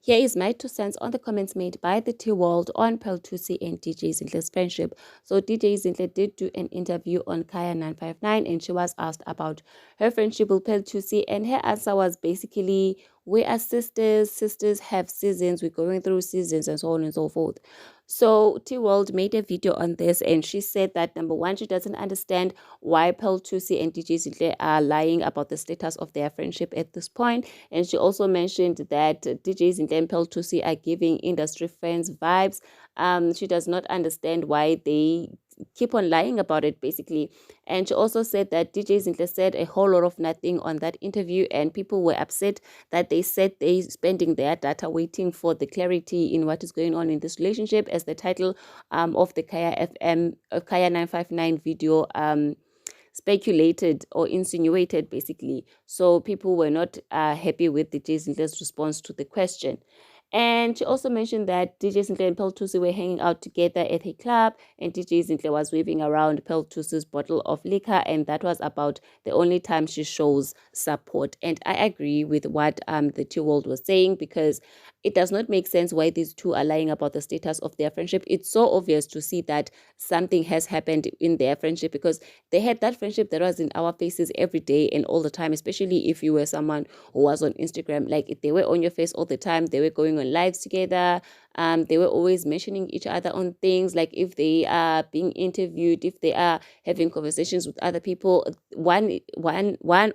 Here is my 2 cents on the comments made by the Tea World on Peltusi and DJ Zinhle's friendship. So DJ Zinhle did do an interview on Khaya 959 and she was asked about her friendship with Peltusi, and her answer was basically, we are sisters, sisters have seasons, we're going through seasons and so on and so forth. So Tea World made a video on this and she said that number one, she doesn't understand why Peltusi and DJ Zinhle are lying about the status of their friendship at this point. And she also mentioned that DJs in Tempel Tusi are giving industry friends vibes. She does not understand why they keep on lying about it, basically. And she also said that DJ Zinhle said a whole lot of nothing on that interview, and people were upset that they said they spending their data waiting for the clarity in what is going on in this relationship, as the title of the Khaya 959 video speculated or insinuated, basically. So people were not happy with DJ Zinhle's response to the question. And she also mentioned that DJ Zinhle and Peltusi were hanging out together at a club, and DJ Zinhle was waving around Peltusi's bottle of liquor, and that was about the only time she shows support. And I agree with what the Tea World was saying, because it does not make sense why these two are lying about the status of their friendship. It's so obvious to see that something has happened in their friendship, because they had that friendship that was in our faces every day and all the time, especially if you were someone who was on Instagram. Like, they were on your face all the time, they were going on lives together, they were always mentioning each other on things, like if they are being interviewed, if they are having conversations with other people, one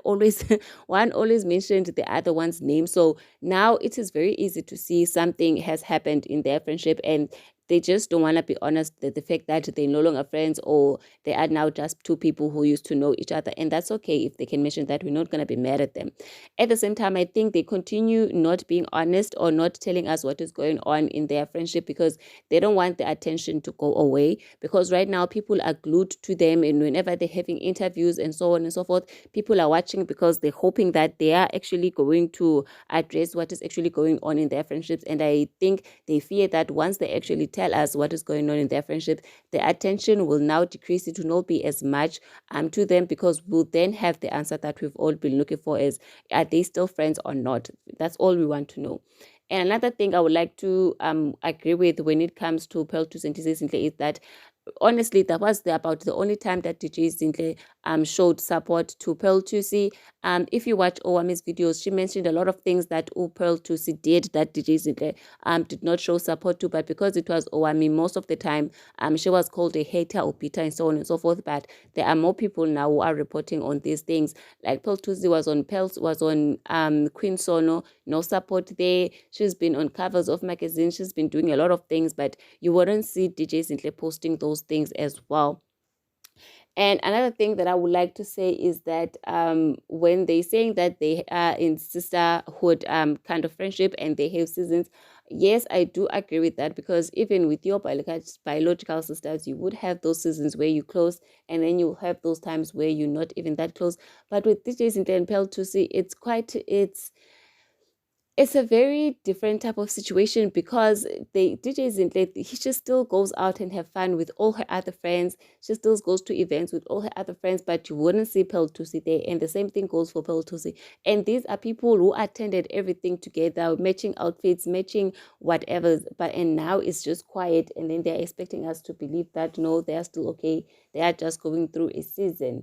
always one always mentioned the other one's name. So now it is very easy to see something has happened in their friendship, and they just don't want to be honest that the fact that they're no longer friends, or they are now just two people who used to know each other. And that's okay if they can mention that. We're not going to be mad at them. At the same time, I think they continue not being honest or not telling us what is going on in their friendship, because they don't want the attention to go away. Because right now people are glued to them, and whenever they're having interviews and so on and so forth, people are watching because they're hoping that they are actually going to address what is actually going on in their friendships. And I think they fear that once they actually tell us what is going on in their friendship, the attention will now decrease. It will not be as much to them, because we'll then have the answer that we've all been looking for, is are they still friends or not? That's all we want to know. And another thing I would like to agree with when it comes to Peltus and DJ Zinhle is that honestly, that was about the only time that DJ Zinhle showed support to Peltusi. If you watch Owami's videos, she mentioned a lot of things that Peltusi did that DJ Zinhle did not show support to, but because it was Owami, most of the time she was called a hater or bitter and so on and so forth. But there are more people now who are reporting on these things. Like Peltusi was on Queen Sono, no support there. She's been on covers of magazines, she's been doing a lot of things, but you wouldn't see DJ Zinhle posting those things as well. And another thing that I would like to say is that when they're saying that they are in sisterhood kind of friendship and they have seasons, yes, I do agree with that, because even with your biological sisters, you would have those seasons where you're close, and then you have those times where you're not even that close. But with DJs in Pel to see, it's a very different type of situation, because the DJ Zinhle, he just still goes out and have fun with all her other friends. She still goes to events with all her other friends, but you wouldn't see Peltusi there. And the same thing goes for Peltusi. And these are people who attended everything together, matching outfits, matching whatever. And now it's just quiet. And then they're expecting us to believe that no, they are still okay. They are just going through a season.